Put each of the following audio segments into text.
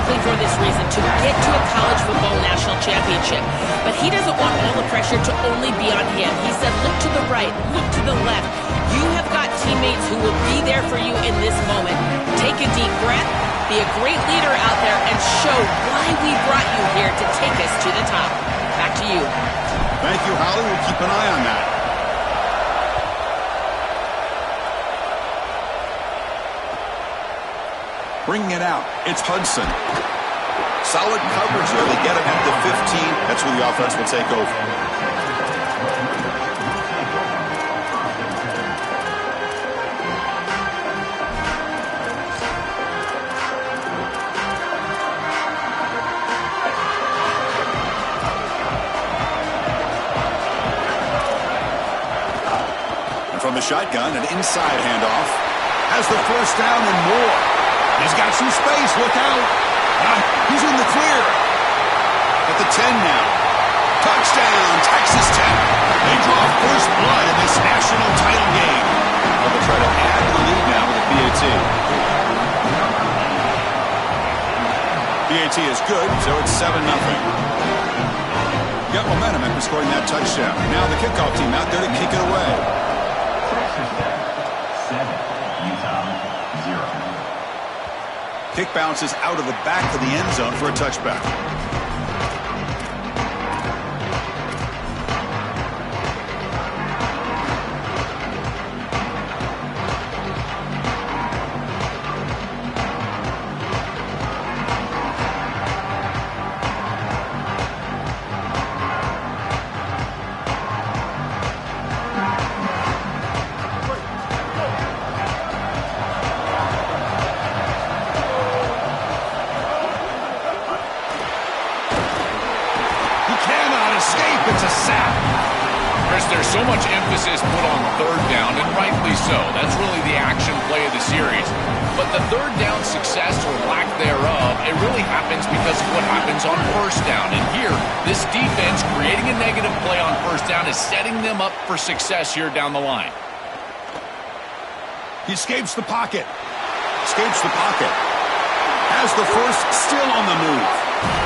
exactly for this reason, to get to a college football national championship. But he doesn't want all the pressure to only be on him. He said, look to the right, look to the left. You have got teammates who will be there for you in this moment. Take a deep breath, be a great leader out there, and show why we brought you here to take us to the top. Back to you. Thank you, Holly. We'll keep an eye on that. Bringing it out, it's Hudson. Solid coverage there. They get him at the 15. That's where the offense will take over. And from the shotgun, an inside handoff. Has the first down and more. He's got some space. Look out. He's in the clear. At the 10 now. Touchdown, Texas Tech. They draw first blood in this national title game. They'll try to add to the lead now with a PAT. PAT is good, so it's 7-0. Got momentum after scoring that touchdown. Now the kickoff team out there to kick it away. Kick bounces out of the back of the end zone for a touchback. There's so much emphasis put on third down, and rightly so. That's really the action play of the series. But the third down success or lack thereof, it really happens because of what happens on first down. And here, this defense creating a negative play on first down is setting them up for success here down the line. He escapes the pocket. Escapes the pocket. Has the first, still on the move.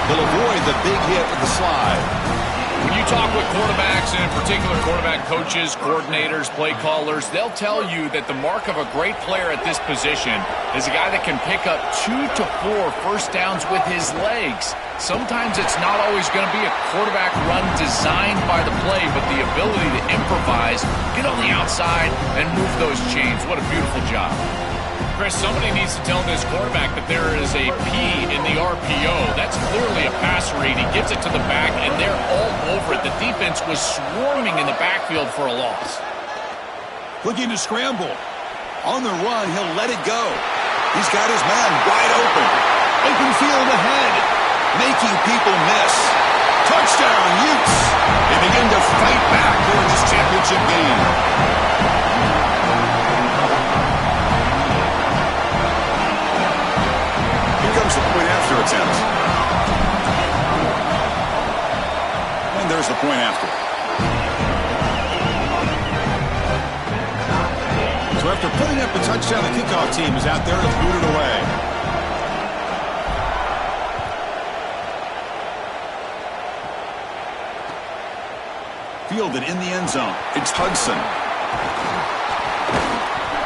He'll avoid the big hit with the slide. When you talk with quarterbacks, and in particular quarterback coaches, coordinators, play callers, they'll tell you that the mark of a great player at this position is a guy that can pick up 2 to 4 first downs with his legs. Sometimes it's not always going to be a quarterback run designed by the play, but the ability to improvise, get on the outside, and move those chains. What a beautiful job. Chris, somebody needs to tell this quarterback that there is a P in the RPO. That's clearly a pass read. He gives it to the back, and they're all over it. The defense was swarming in the backfield for a loss. Looking to scramble. On the run, he'll let it go. He's got his man wide open. Open field ahead. Making people miss. Touchdown, Utes. They begin to fight back here in this championship game. Comes the point after attempt. And there's the point after. So after putting up the touchdown, the kickoff team is out there to boot it away. Fielded in the end zone. It's Hudson.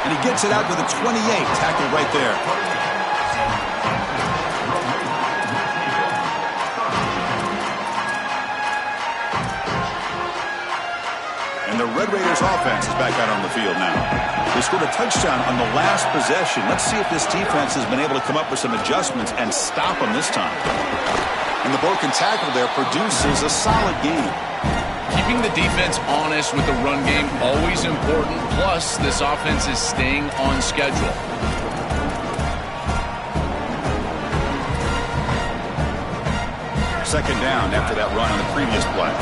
And he gets it out to the 28. Tackled right there. And the Red Raiders offense is back out on the field now. They scored a touchdown on the last possession. Let's see if this defense has been able to come up with some adjustments and stop them this time. And the broken tackle there produces a solid game. Keeping the defense honest with the run game, always important. Plus, this offense is staying on schedule. Second down after that run on the previous play.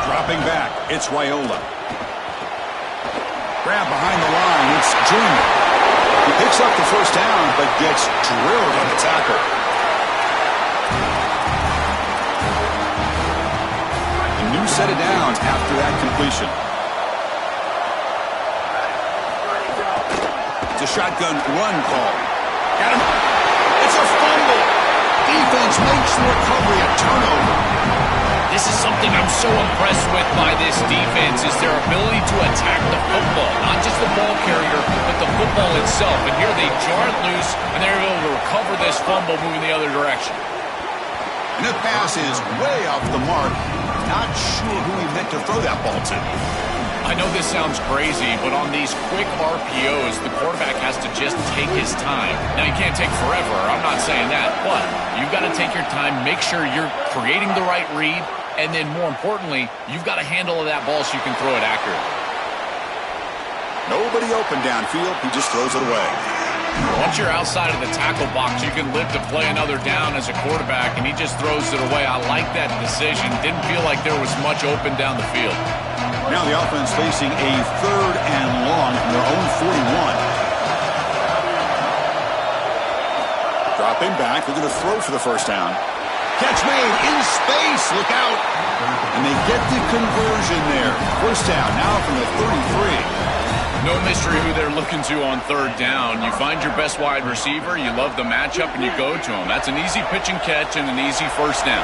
Dropping back, it's Raiola. Grab behind the line, it's Junior. He picks up the first down, but gets drilled on the tackle. A new set of downs after that completion. It's a shotgun run call. Got him. It's a fumble. Defense makes the recovery a turnover. This is something I'm so impressed with by this defense is their ability to attack the football. Not just the ball carrier, but the football itself. And here they jar it loose, and they're able to recover this fumble moving the other direction. And the pass is way off the mark. Not sure who he meant to throw that ball to. I know this sounds crazy, but on these quick RPOs, the quarterback has to just take his time. Now, you can't take forever. I'm not saying that. But you've got to take your time, make sure you're creating the right read, and then more importantly, you've got a handle of that ball so you can throw it accurately. Nobody open downfield. He just throws it away. Once you're outside of the tackle box, you can live to play another down as a quarterback, and he just throws it away. I like that decision. Didn't feel like there was much open down the field. Now the offense facing a 3rd and long from their own 41. Dropping back. They're going to throw for the first down. Catch made in space. Look out. And they get the conversion there. First down now from the 33. No mystery who they're looking to on 3rd down. You find your best wide receiver, you love the matchup, and you go to him. That's an easy pitch and catch and an easy first down.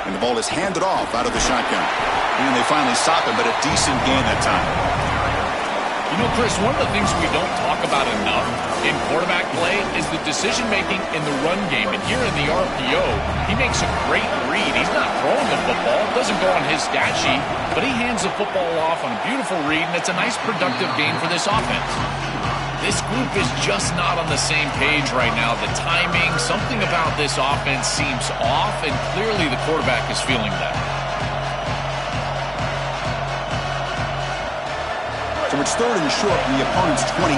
And the ball is handed off out of the shotgun. And they finally stop him, but a decent gain that time. You know, Chris, one of the things we don't talk about enough in quarterback play is the decision-making in the run game. And here in the RPO, he makes a great read. He's not throwing the football. It doesn't go on his stat sheet, but he hands the football off on a beautiful read, and it's a nice productive game for this offense. This group is just not on the same page right now. The timing, something about this offense seems off, and clearly the quarterback is feeling that. So it's 3rd and short from the opponent's 28.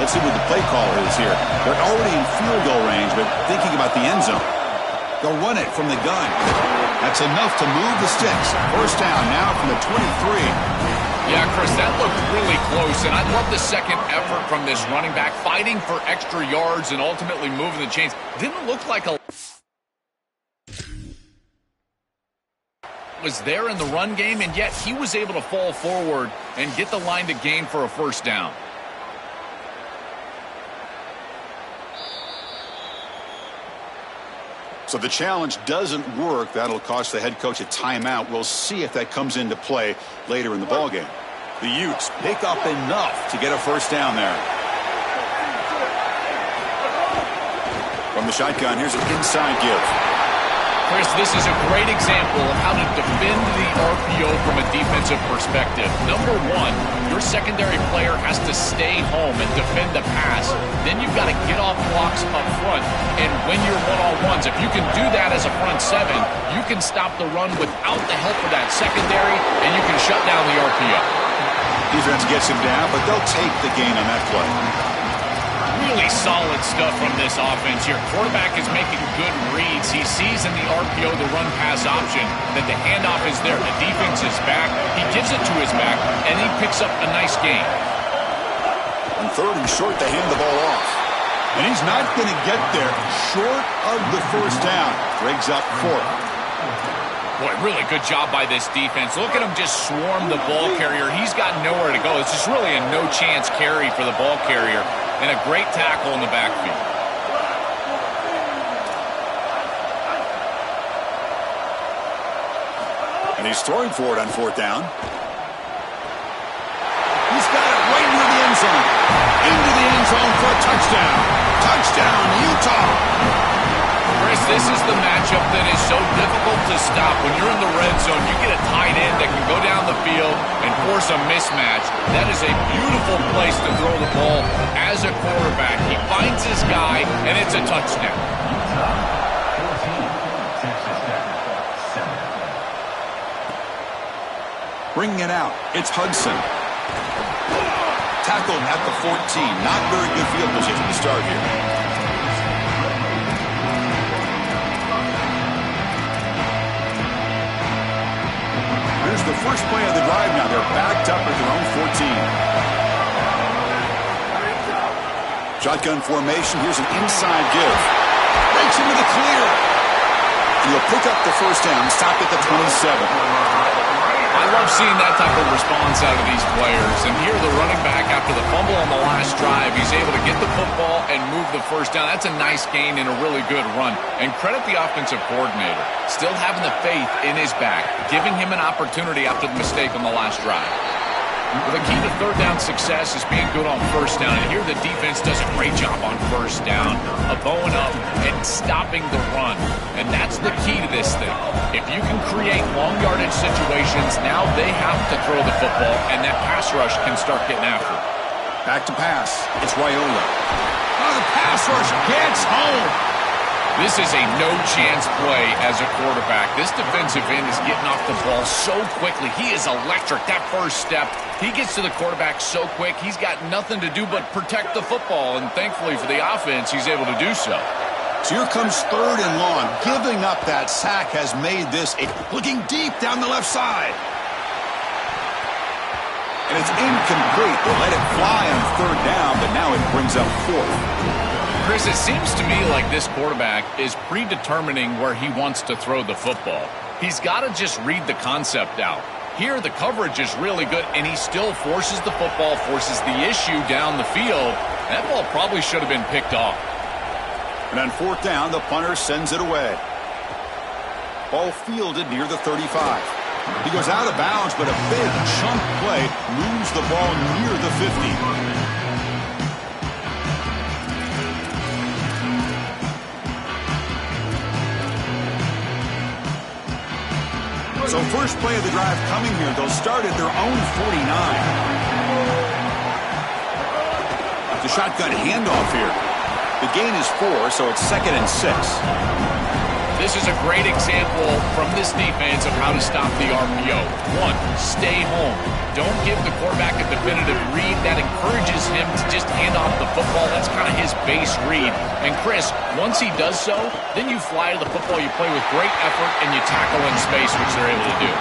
Let's see what the play caller is here. They're already in field goal range, but thinking about the end zone. They'll run it from the gun. That's enough to move the sticks. First down now from the 23. Yeah, Chris, that looked really close, and I love the second effort from this running back, fighting for extra yards and ultimately moving the chains. Didn't look like a was there in the run game, and yet he was able to fall forward and get the line to gain for a first down. So the challenge doesn't work. That'll cost the head coach a timeout. We'll see if that comes into play later in the ballgame. The Utes pick up enough to get a first down there. From the shotgun, here's an inside give. Chris, this is a great example of how to defend the RPO from a defensive perspective. Number one, your secondary player has to stay home and defend the pass. Then you've got to get off blocks up front and win your one-on-ones. If you can do that as a front seven, you can stop the run without the help of that secondary, and you can shut down the RPO. Defense gets him down, but they'll take the gain on that play. Really solid stuff from this offense here. Quarterback is making good reads. He sees in the RPO the run-pass option that the handoff is there. The defense is back. He gives it to his back, and he picks up a nice gain. On 3rd and short, they hand the ball off. And he's not going to get there short of the first down. Briggs up 4th. Boy, really good job by this defense. Look at him just swarm the ball carrier. He's got nowhere to go. It's just really a no-chance carry for the ball carrier. And a great tackle in the backfield. And he's throwing for it on 4th down. He's got it right near the end zone. Into the end zone for a touchdown. Touchdown, Utah. Chris, this is the matchup that is so difficult to stop. When you're in the red zone, you get a tight end that can go down the field and force a mismatch. That is a beautiful place to throw the ball as a quarterback. He finds his guy, and it's a touchdown. Bringing it out, it's Hudson. Tackled at the 14. Not very good field position to start here. Here's the first play of the drive now. They're backed up at their own 14. Shotgun formation. Here's an inside give. Breaks into the clear. And he'll pick up the first down. Stop at the 27. I love seeing that type of response out of these players. And here the running back, after the fumble on the last drive, he's able to get the football and move the first down. That's a nice gain and a really good run. And credit the offensive coordinator. Still having the faith in his back, giving him an opportunity after the mistake on the last drive. Well, the key to third down success is being good on first down. And here the defense does a great job on first down of bowing up and stopping the run. And that's the key to this thing. If you can create long yardage situations, now they have to throw the football, and that pass rush can start getting after it. Back to pass. It's Raiola. Oh, the pass rush gets home. This is a no-chance play as a quarterback. This defensive end is getting off the ball so quickly. He is electric. That first step, he gets to the quarterback so quick, he's got nothing to do but protect the football, and thankfully for the offense, he's able to do so. So here comes 3rd and long. Giving up that sack has made this looking deep down the left side. And it's incomplete. They let it fly on 3rd down, but now it brings up 4th. Chris, it seems to me like this quarterback is predetermining where he wants to throw the football. He's got to just read the concept out. Here, the coverage is really good, and he still forces the football, forces the issue down the field. That ball probably should have been picked off. And on 4th down, the punter sends it away. Ball fielded near the 35. He goes out of bounds, but a big chunk play moves the ball near the 50. So first play of the drive coming here. They'll start at their own 49. The shotgun handoff here. The gain is 4, so it's 2nd and 6. This is a great example from this defense of how to stop the RPO. 1, stay home. Don't give the quarterback a definitive read. That encourages him to just hand off the football. That's kind of his base read. And Chris, once he does so, then you fly to the football, you play with great effort, and you tackle in space, which they're able to do.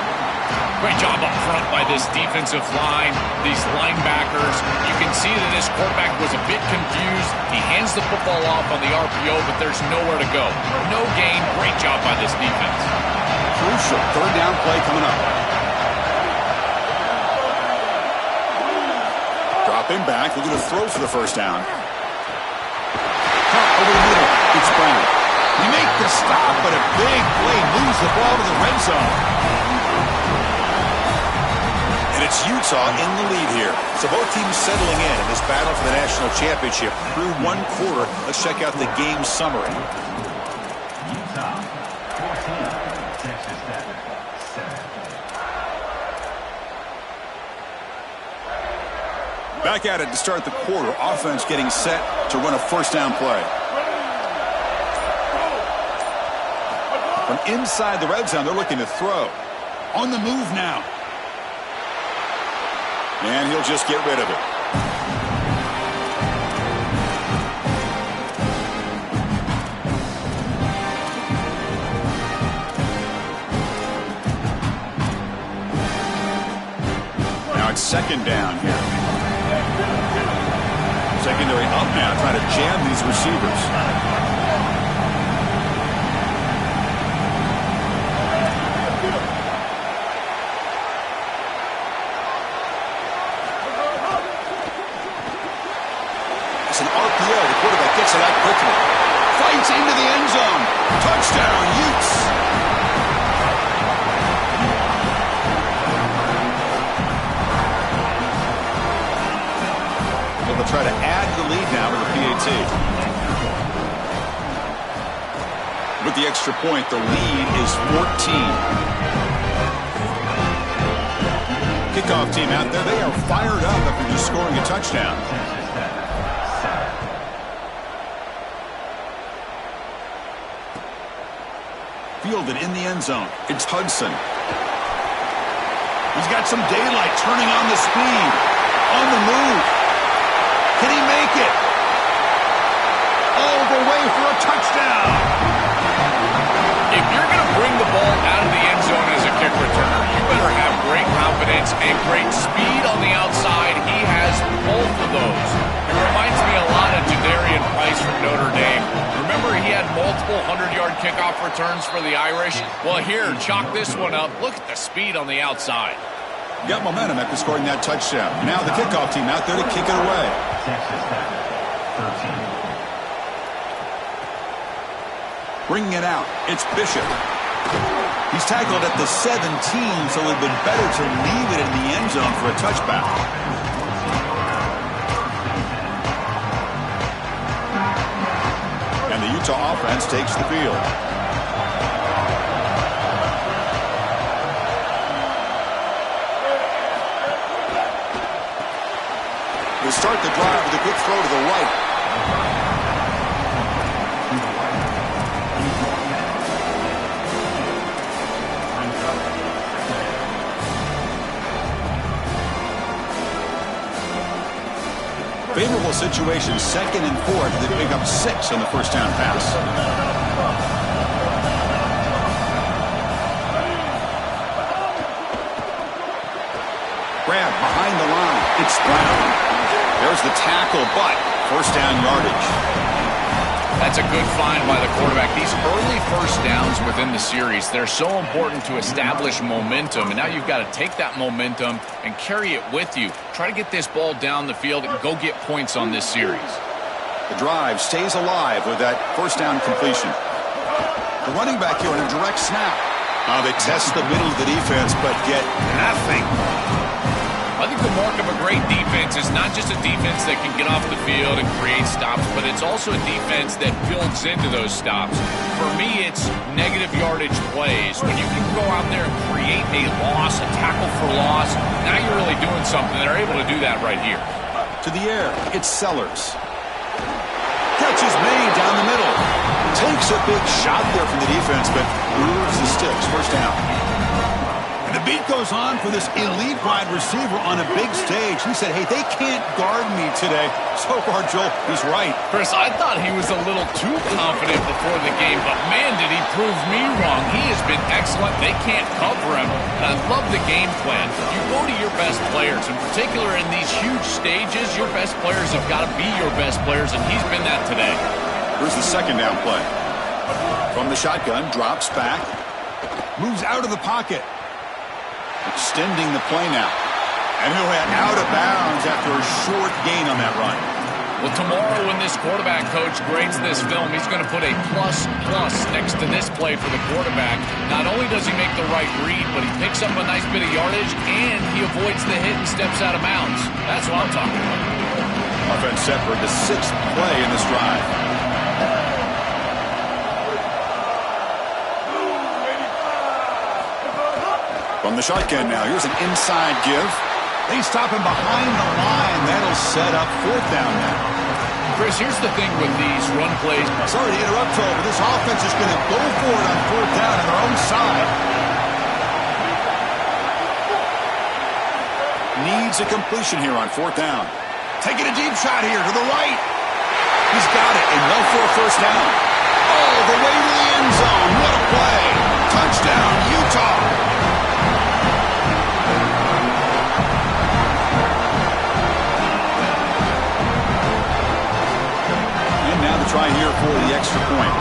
Great job up front by this defensive line, these linebackers. You can see that this quarterback was a bit confused. He hands the football off on the RPO, but there's nowhere to go. No gain. Great job by this defense. Crucial 3rd down play coming up. Dropping back, looking to throw for the first down. Cut over the middle. It's Brown. He make the stop, but a big play moves the ball to the red zone. And it's Utah in the lead here. So both teams settling in this battle for the national championship. Through 1 quarter, let's check out the game summary. Utah, 14. Texas Tech, 7. Back at it to start the quarter. Offense getting set to run a first down play. From inside the red zone, they're looking to throw. On the move now. And he'll just get rid of it. Now it's 2nd down here. Secondary up now, trying to jam these receivers. It's an RPO. The quarterback gets it out quickly. Fights into the end zone. Touchdown, Utes. They'll try to add the lead now with the PAT. With the extra point, the lead is 14. Kickoff team out there, they are fired up after just scoring a touchdown. Fielded in the end zone. It's Hudson. He's got some daylight, turning on the speed. On the move. Can he make it? All the way for a touchdown. If you're going to bring the ball out of the end zone as a kick returner, you better have great confidence and great speed on the outside. He has both of those. It reminds me a lot of Jadarian Price from Notre Dame. Remember, he had multiple multiple 100-yard kickoff returns for the Irish. Well, here, chalk this one up. Look at the speed on the outside. Got momentum after scoring that touchdown. Now the kickoff team out there to kick it away. Texas Tech, 13. Bringing it out, it's Bishop. He's tackled at the 17, so it would have been better to leave it in the end zone for a touchback. And the Utah offense takes the field. We'll start the drive with a quick throw to the right. Favorable situation, 2nd and 4. They pick up 6 on the first down pass. Grab behind the line. It's Brown. There's the tackle, but first down yardage. That's a good find by the quarterback. These early first downs within the series, they're so important to establish momentum. And now you've got to take that momentum and carry it with you. Try to get this ball down the field and go get points on this series. The drive stays alive with that first down completion. The running back here on a direct snap. They test the middle of the defense, but get nothing. I think the mark of a great defense is not just a defense that can get off the field and create stops, but it's also a defense that builds into those stops. For me, it's negative yardage plays. When you can go out there and create a loss, a tackle for loss, now you're really doing something. They're able to do that right here. To the air, it's Sellers. Catch is made down the middle. Takes a big shot there from the defense, but moves the sticks. First down. The beat goes on for this elite wide receiver on a big stage. He said, hey, they can't guard me today. So far, Joel, he's right. Chris, I thought he was a little too confident before the game, but man, did he prove me wrong. He has been excellent. They can't cover him. And I love the game plan. You go to your best players. In particular, in these huge stages, your best players have got to be your best players, and he's been that today. Here's the second down play. From the shotgun, drops back. Moves out of the pocket. Extending the play now. And he'll head out of bounds after a short gain on that run. Well, tomorrow when this quarterback coach grades this film, he's going to put a plus next to this play for the quarterback. Not only does he make the right read, but he picks up a nice bit of yardage, and he avoids the hit and steps out of bounds. That's what I'm talking about. Offense set for the 6th play in this drive. From the shotgun now, here's an inside give. They stop him behind the line. That'll set up 4th down now. Chris, here's the thing with these run plays. Sorry to interrupt, Joel, but this offense is going to go for it on 4th down on their own side. Needs a completion here on 4th down. Taking a deep shot here to the right. He's got it, and no for a first down. All the way to the end zone. What a play. Touchdown, Utah. Try here for the extra point.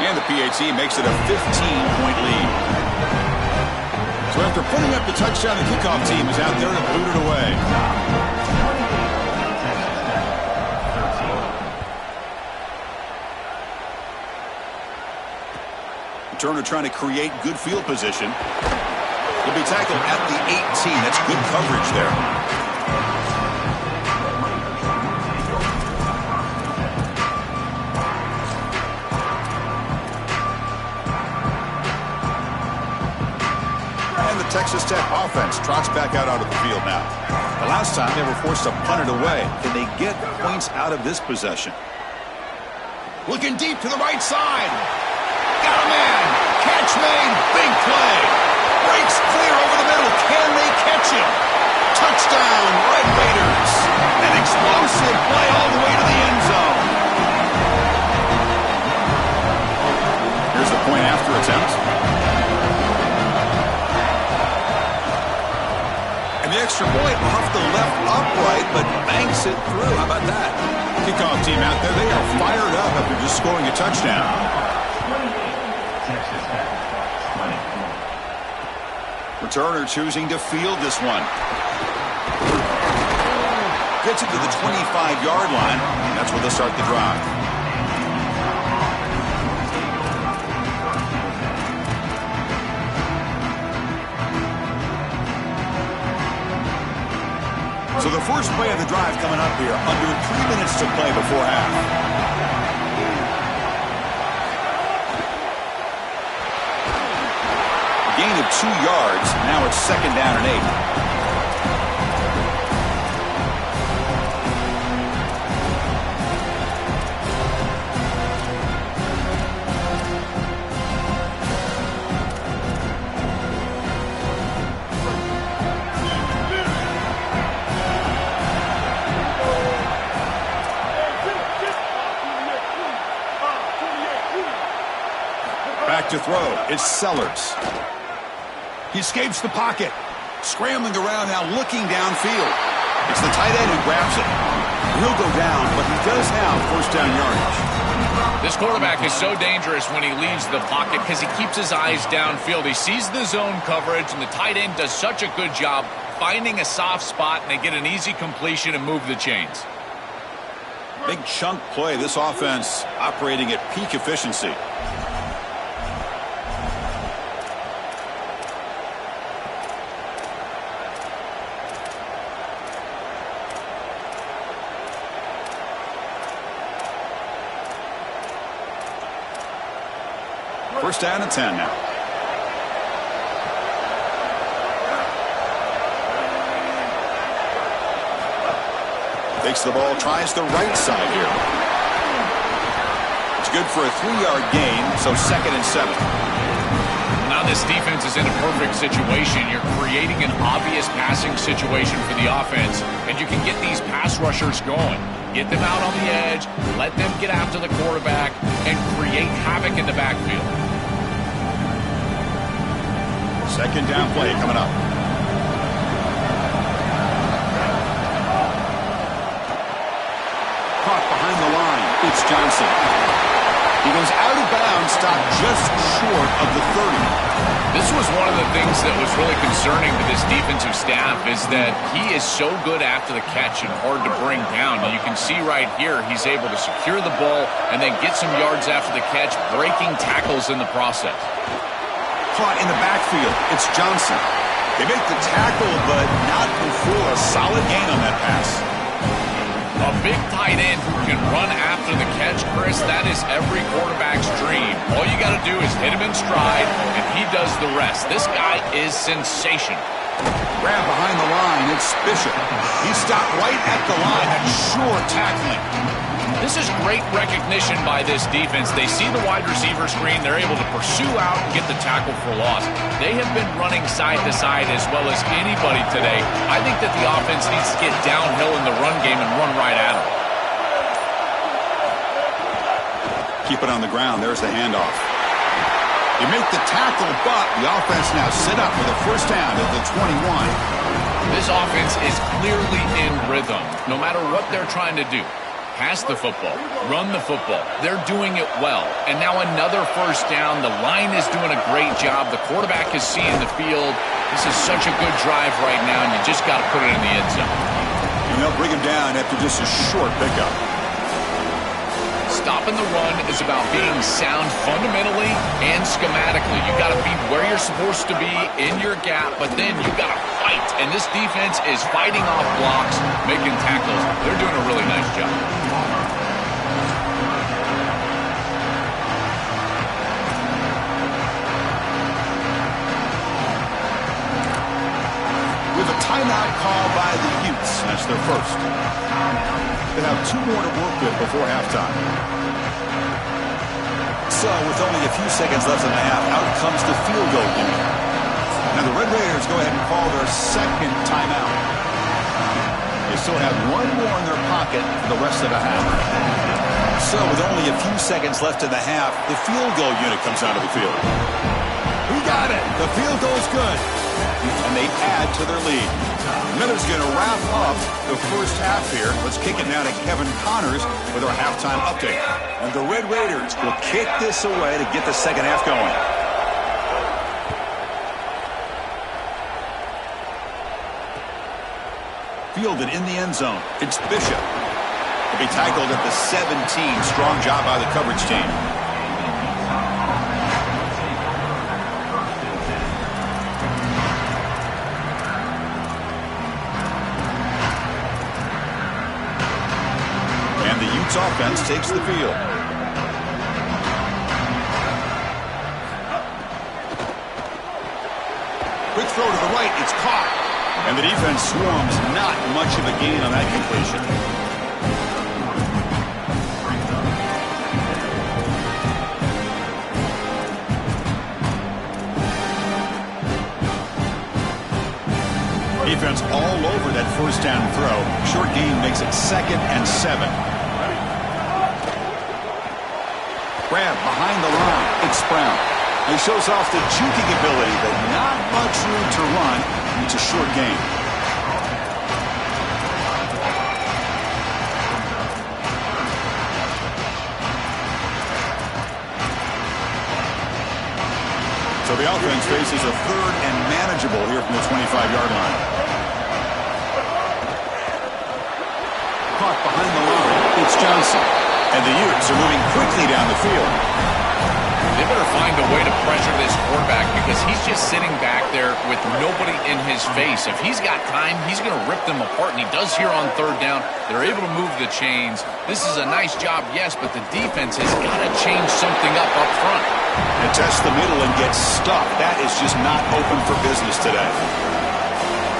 And the PAT makes it a 15-point lead. So after putting up the touchdown, the kickoff team is out there to boot it away. Turner trying to create good field position. He'll be tackled at the 18. That's good coverage there. Texas Tech offense trots back out onto the field now. The last time they were forced to punt it away. Can they get points out of this possession? Looking deep to the right side. Got a man. Catch made. Big play. Breaks clear over the middle. Can they catch him? Touchdown, Red Raiders. An explosive play all the way to the end zone. Here's the point after attempt. The extra point off the left upright, but banks it through. How about that? kickoff team out there, they are fired up after just scoring a touchdown. 28, Texas Tech, 20. Returner choosing to field this one. Gets it to the 25-yard line, and that's where they'll start the drive. So the first play of the drive coming up here, under 3 minutes to play before half. A gain of 2 yards. Now it's 2nd down and 8. To throw, it's Sellers. He escapes the pocket, scrambling around now, looking downfield. It's the tight end who grabs it. He'll go down, but he does have first down yardage. This quarterback is so dangerous when he leaves the pocket because he keeps his eyes downfield. He sees the zone coverage, and the tight end does such a good job finding a soft spot, and they get an easy completion and move the chains. Big chunk play. This offense operating at peak efficiency. First down and 10 now. Takes the ball, tries the right side here. It's good for a 3-yard gain, so 2nd and 7. Now this defense is in a perfect situation. You're creating an obvious passing situation for the offense, and you can get these pass rushers going. Get them out on the edge, let them get after the quarterback, and create havoc in the backfield. 2nd down play coming up. Caught behind the line. It's Johnson. He goes out of bounds, stopped just short of the 30. This was one of the things that was really concerning to this defensive staff is that he is so good after the catch and hard to bring down. And you can see right here he's able to secure the ball and then get some yards after the catch, breaking tackles in the process. Caught in the backfield. It's Johnson. They make the tackle, but not before a solid gain on that pass. A big tight end who can run after the catch, Chris, that is every quarterback's dream. All you got to do is hit him in stride, and he does the rest. This guy is sensational. Grab behind the line. It's Bishop. He stopped right at the line. That's sure tackling. This is great recognition by this defense. They see the wide receiver screen. They're able to pursue out and get the tackle for loss. They have been running side to side as well as anybody today. I think that the offense needs to get downhill in the run game and run right at them. Keep it on the ground. There's the handoff. You make the tackle, but the offense now set up with a first down at the 21. This offense is clearly in rhythm, no matter what they're trying to do. Pass the football, run the football. They're doing it well. And now another first down. The line is doing a great job. The quarterback is seeing the field. This is such a good drive right now, and you just got to put it in the end zone. And they'll bring him down after just a short pickup. Stopping the run is about being sound fundamentally and schematically. You got to be where you're supposed to be in your gap, but then you got to fight. And this defense is fighting off blocks, making tackles. They're doing a really nice job. With a timeout call by the Utes. That's their first. They have 2 more to work with before halftime. So, with only a few seconds left in the half, out comes the field goal unit. Now the Red Raiders go ahead and call their second timeout. They still have 1 more in their pocket for the rest of the half. So, with only a few seconds left in the half, the field goal unit comes out of the field. We got it. The field goal's good. and they add to their lead. Miller's going to wrap up the first half here. Let's kick it now to Kevin Connors with our halftime update. And the Red Raiders will kick this away to get the second half going. Fielded in the end zone. It's Bishop. He'll be tackled at the 17. Strong job by the coverage team. And the Utes offense takes the field. Quick throw to the right. It's caught. And the defense swarms. Not much of a gain on that completion. Defense all over that first down throw. Short gain makes it 2nd and 7. Grab behind the line. It's Brown. He shows off the juking ability, but not much room to run. It's a short gain. So the offense faces a 3rd and manageable here from the 25-yard line. Caught behind the line. It's Johnson. And the Utes are moving quickly down the field. They better find a way to pressure this quarterback because he's just sitting back there with nobody in his face. If he's got time, he's going to rip them apart, and he does here on 3rd down. They're able to move the chains. This is a nice job, yes, but the defense has got to change something up front. And test the middle and get stuck. That is just not open for business today.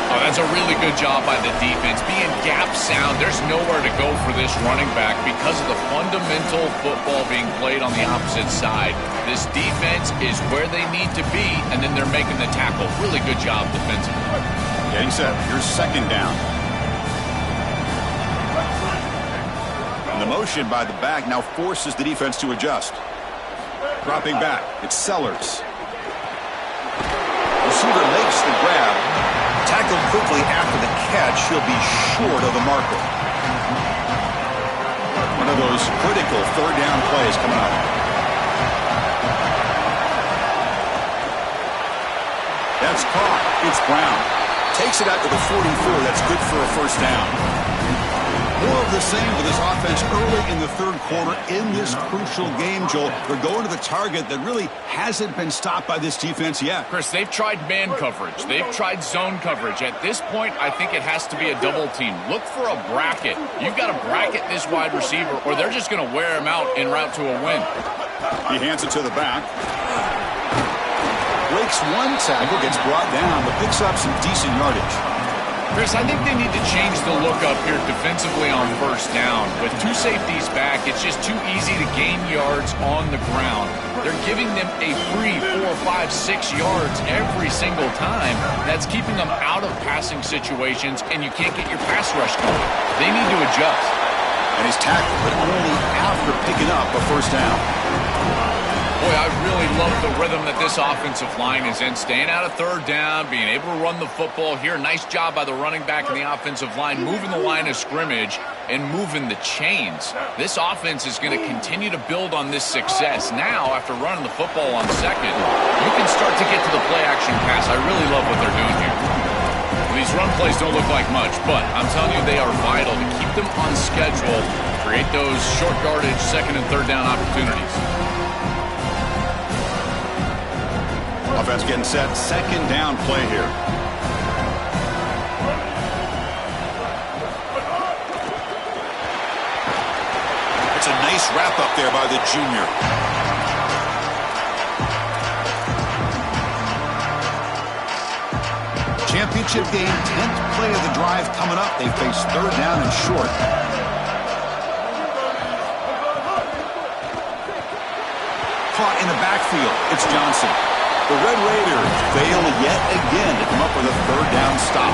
Oh, that's a really good job by the defense. Being gap sound, there's nowhere to go for this running back because of the fundamental football being played on the opposite side. This defense is where they need to be, and then they're making the tackle. Really good job defensively. Getting set. Here's 2nd down. And the motion by the back now forces the defense to adjust. Dropping back. It's Sellers. Receiver makes the grab. Tackled quickly after the catch. He'll be short of the marker. One of those critical 3rd down plays coming up. That's caught. It's Brown. Takes it out to the 44. That's good for a 1st down. More of the same for this offense early in the 3rd quarter in this crucial game, Joel. They're going to the target that really hasn't been stopped by this defense yet. Chris, they've tried man coverage. They've tried zone coverage. At this point, I think it has to be a double team. Look for a bracket. You've got to bracket this wide receiver, or they're just going to wear him out en route to a win. He hands it to the back. Breaks one tackle, gets brought down, but picks up some decent yardage. Chris, I think they need to change the look up here defensively on 1st down. With 2 safeties back, it's just too easy to gain yards on the ground. They're giving them a free 4, 5, 6 yards every single time. That's keeping them out of passing situations, and you can't get your pass rush going. They need to adjust. And he's tackled, but only after picking up a 1st down. Boy, I really love the rhythm that this offensive line is in. Staying out of 3rd down, being able to run the football here. Nice job by the running back and the offensive line, moving the line of scrimmage and moving the chains. This offense is going to continue to build on this success. Now, after running the football on 2nd, you can start to get to the play-action pass. I really love what they're doing here. These run plays don't look like much, but I'm telling you they are vital to keep them on schedule, create those short yardage 2nd and 3rd down opportunities. Offense getting set. 2nd down play here. It's a nice wrap up there by the junior. Championship game, 10th play of the drive coming up. They face 3rd down and short. Caught in the backfield. It's Johnson. The Red Raiders fail yet again to come up with a 3rd down stop.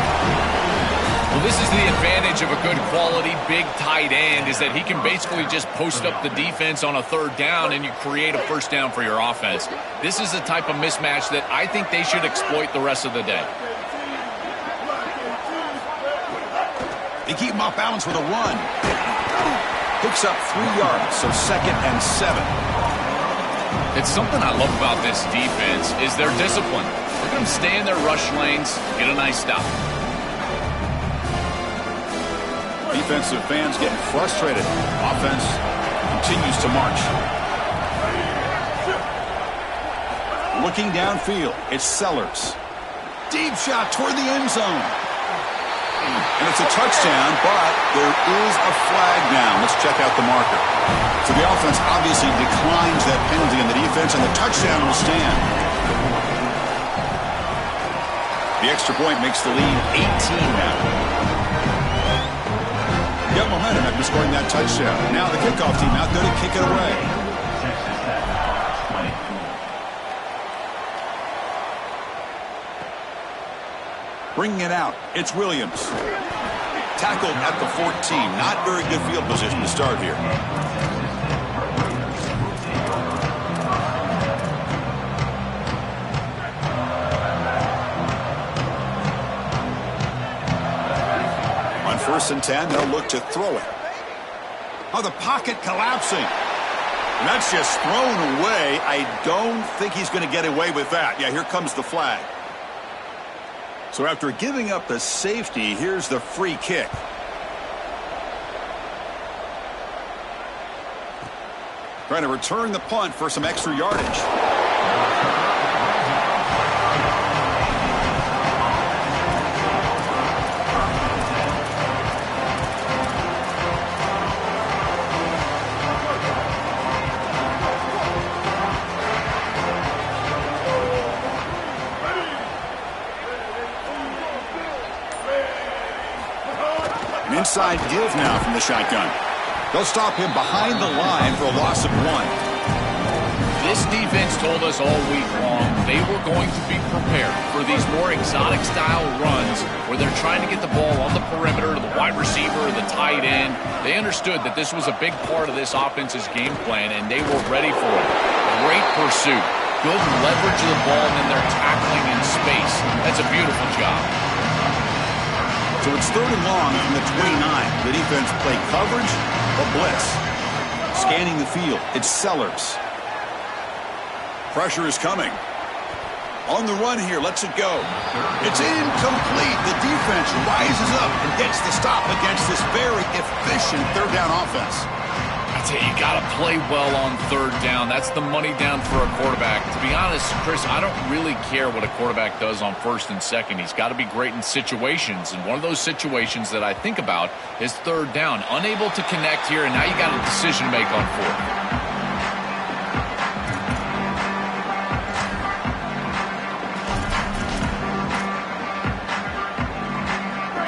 Well, this is the advantage of a good quality big tight end, is that he can basically just post up the defense on a third down and you create a first down for your offense. This is the type of mismatch that I think they should exploit the rest of the day. They keep him off balance with a run. Picks up 3 yards, so 2nd and 7. It's something I love about this defense is their discipline. Look at them stay in their rush lanes, get a nice stop. Defensive fans getting frustrated. Offense continues to march. Looking downfield, it's Sellers. Deep shot toward the end zone. And it's a touchdown, but there is a flag now. Let's check out the marker. So the offense obviously declines that penalty in the defense, and the touchdown will stand. The extra point makes the lead 18 now. Got momentum after scoring that touchdown. Now the kickoff team out there to kick it away. Bringing it out, it's Williams. Tackled at the 14. Not very good field position to start here. On 1st and 10, they'll look to throw it. Oh, the pocket collapsing. And that's just thrown away. I don't think he's going to get away with that. Yeah, here comes the flag. So after giving up the safety, here's the free kick. Trying to return the punt for some extra yardage. Inside give now from the shotgun. They'll stop him behind the line for a loss of 1. This defense told us all week long they were going to be prepared for these more exotic style runs where they're trying to get the ball on the perimeter to the wide receiver or the tight end. They understood that this was a big part of this offense's game plan, and they were ready for it. Great pursuit. Good leverage of the ball, and then they're tackling in space. That's a beautiful job. So it's 3rd and long from the 29. The defense play coverage or blitz. Scanning the field, it's Sellers. Pressure is coming. On the run here, lets it go. It's incomplete. The defense rises up and gets the stop against this very efficient 3rd down offense. I tell you, you got to play well on 3rd down. That's the money down for a quarterback. To be honest, Chris, I don't really care what a quarterback does on 1st and 2nd. He's got to be great in situations, and one of those situations that I think about is 3rd down. Unable to connect here, and now you got a decision to make on 4th.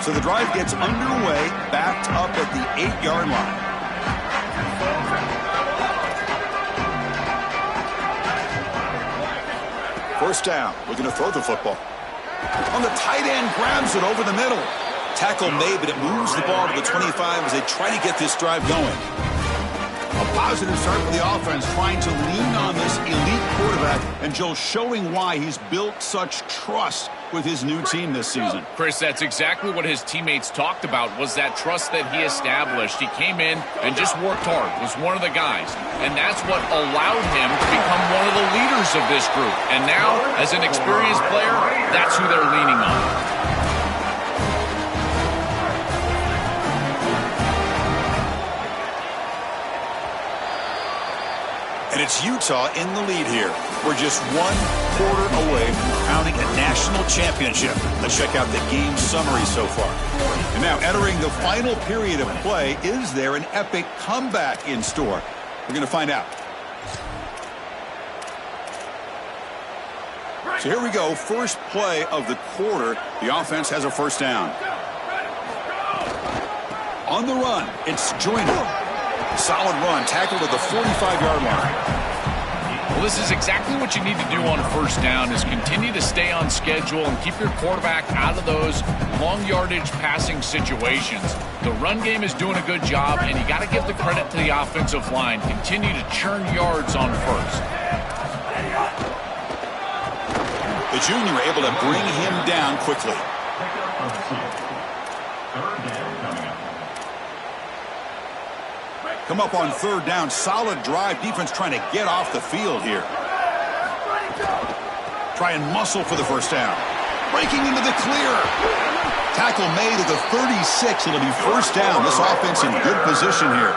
So the drive gets underway, backed up at the 8-yard line. First down, looking to throw the football. On the tight end, grabs it over the middle. Tackle made, but it moves the ball to the 25 as they try to get this drive going. A positive start for the offense, trying to lean on this elite quarterback, and Joe showing why he's built such trust with his new team this season. Chris, that's exactly what his teammates talked about, was that trust that he established. He came in and just worked hard, was one of the guys, and that's what allowed him to become one of the leaders of this group. And now, as an experienced player, that's who they're leaning on. And it's Utah in the lead here. We're just 1 quarter away from crowning a national championship. Let's check out the game summary so far. And now entering the final period of play, is there an epic comeback in store? We're going to find out. So here we go. First play of the quarter. The offense has a first down. On the run, it's Joyner. Solid run, tackled at the 45-yard line. Well, this is exactly what you need to do on first down is continue to stay on schedule and keep your quarterback out of those long yardage passing situations. The run game is doing a good job, and you got to give the credit to the offensive line. Continue to churn yards on first. The junior able to bring him down quickly. Come up on third down. Solid drive. Defense trying to get off the field here. Try and muscle for the first down. Breaking into the clear. Tackle made at the 36. It'll be first down. This offense in good position here.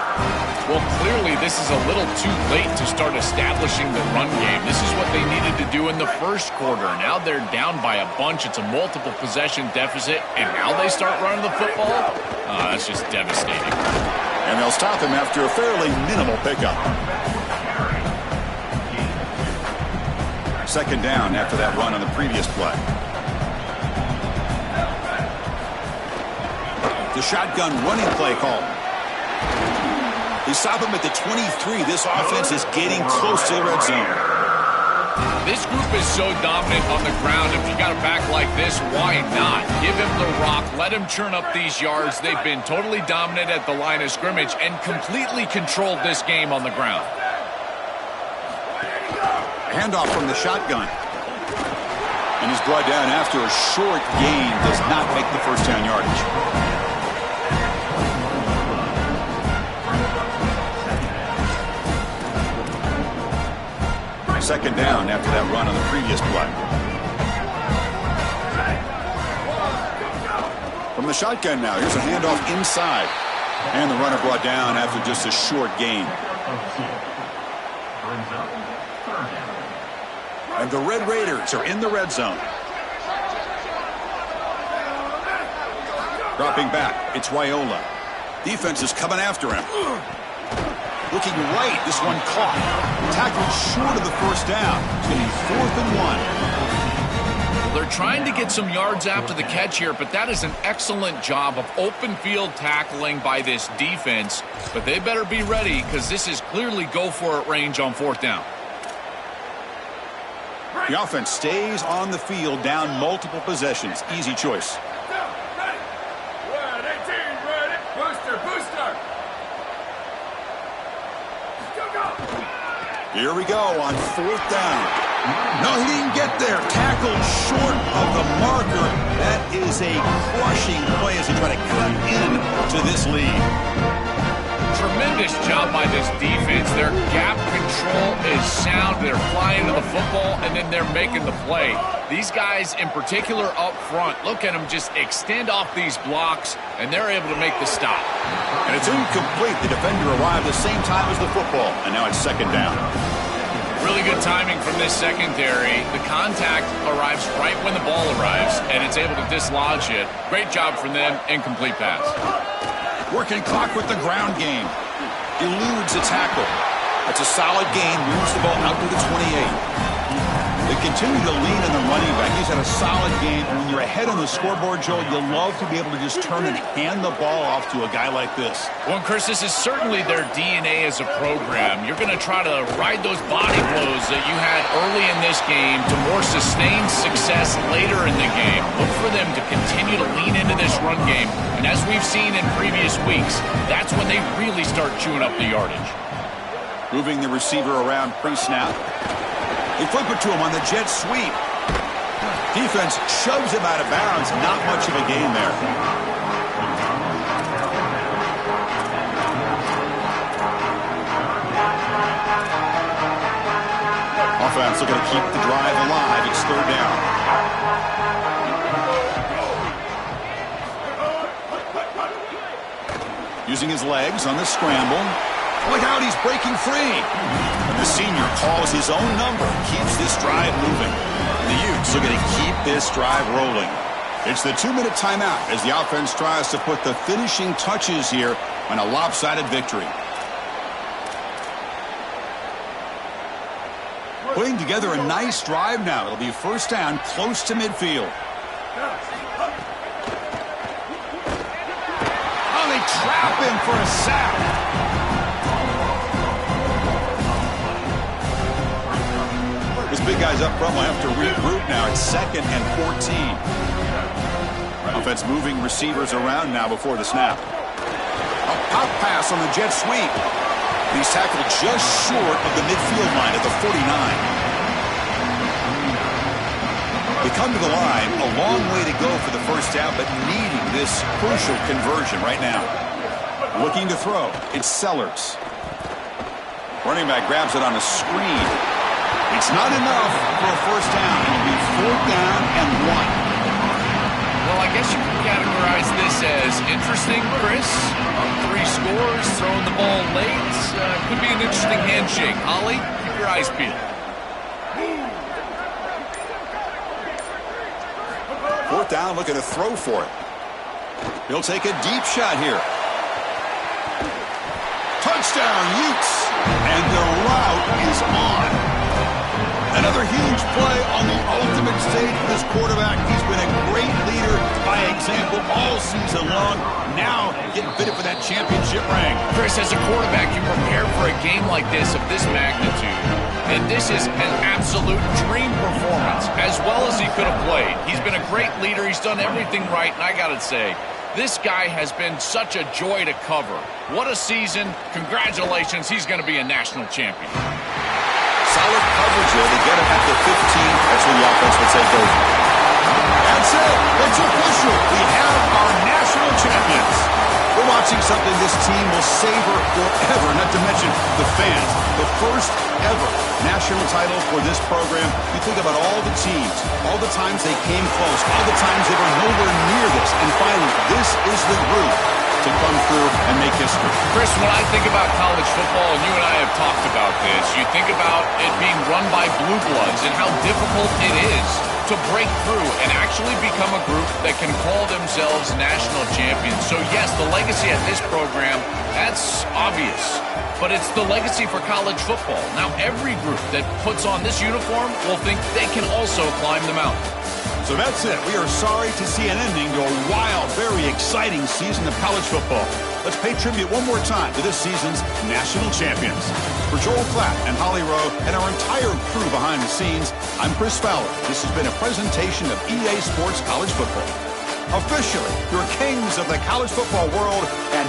Well, clearly this is a little too late to start establishing the run game. This is what they needed to do in the first quarter. Now they're down by a bunch. It's a multiple possession deficit, and now they start running the football? That's just devastating. And they'll stop him after a fairly minimal pickup. Second down after that run on the previous play. The shotgun running play call. They stop him at the 23. This offense is getting close to the red zone. This group is so dominant on the ground. If you got a back like this, why not? Give him the rock. Let him churn up these yards. They've been totally dominant at the line of scrimmage and completely controlled this game on the ground. Handoff from the shotgun. And he's brought down after a short gain. Does not make the first down yardage. Second down after that run on the previous play. From the shotgun now, here's a handoff inside. And the runner brought down after just a short gain. And the Red Raiders are in the red zone. Dropping back, it's Wyola. Defense is coming after him. Looking right, this one caught. Tackled short of the first down. It's going to be 4th and 1. They're trying to get some yards after the catch here, but that is an excellent job of open field tackling by this defense. But they better be ready because this is clearly go-for-it range on 4th down. The offense stays on the field, down multiple possessions. Easy choice. Here we go on 4th down. No, he didn't get there. Tackled short of the marker. That is a crushing play as he try to cut into this lead. Tremendous job by this defense. Their gap control is sound. They're flying to the football, and then they're making the play. These guys in particular up front, look at them just extend off these blocks, and they're able to make the stop. And it's incomplete. The defender arrived the same time as the football, and now it's second down. Really good timing from this secondary. The contact arrives right when the ball arrives, and it's able to dislodge it. Great job from them. Incomplete pass. Working clock with the ground game. Eludes a tackle. That's a solid gain. Moves the ball out to the 28. They continue to lean on the running back. He's had a solid game. And when you're ahead on the scoreboard, Joel, you love to be able to just turn and hand the ball off to a guy like this. Well, Chris, this is certainly their DNA as a program. You're going to try to ride those body blows that you had early in this game to more sustained success later in the game. Look for them to continue to lean into this run game. And as we've seen in previous weeks, that's when they really start chewing up the yardage. Moving the receiver around pre-snap. They flip it to him on the jet sweep. Defense shoves him out of bounds. Not much of a gain there. Offense looking to keep the drive alive. It's 3rd down. Using his legs on the scramble. Look out, he's breaking free. And the senior calls his own number, keeps this drive moving. The Utes are going to keep this drive rolling. It's the 2-minute timeout as the offense tries to put the finishing touches here on a lopsided victory. Putting together a nice drive now. It'll be first down close to midfield. Oh, they trap him for a sack. This big guy's up front will have to regroup now. It's 2nd and 14. Offense moving receivers around now before the snap. A pop pass on the jet sweep. He's tackled just short of the midfield line at the 49. They come to the line, a long way to go for the first down, but needing this crucial conversion right now. Looking to throw. It's Sellers. Running back grabs it on a screen. It's not enough for a first down. It'll be 4th down and 1. Well, I guess you can categorize this as interesting, Chris. 3 scores, throwing the ball late. Could be an interesting handshake. Ollie, keep your eyes peeled. 4th down, looking to throw for it. He'll take a deep shot here. Touchdown, Utes. And the route is on. Another huge play on the ultimate stage for this quarterback. He's been a great leader by example all season long. Now getting fitted for that championship ring. Chris, as a quarterback, you prepare for a game like this of this magnitude. And this is an absolute dream performance, as well as he could have played. He's been a great leader. He's done everything right. And I got to say, this guy has been such a joy to cover. What a season. Congratulations. He's going to be a national champion. Solid coverage there to get him at the 15. That's where the offense will take over. That's it. It's official. We have our national champions. We're watching something this team will savor forever, not to mention the fans. The first ever national title for this program. You think about all the teams, all the times they came close, all the times they were nowhere near this, and finally, this is the group to come through and make history. Chris, when I think about college football, and you and I have talked about this, you think about it being run by blue bloods and how difficult it is to break through and actually become a group that can call themselves national champions. So yes, the legacy at this program, that's obvious, but it's the legacy for college football. Now every group that puts on this uniform will think they can also climb the mountain. So that's it. We are sorry to see an ending to a wild, very exciting season of college football. Let's pay tribute one more time to this season's national champions. For Joel Klatt and Holly Rowe and our entire crew behind the scenes, I'm Chris Fowler. This has been a presentation of EA Sports College Football. Officially, your kings of the college football world and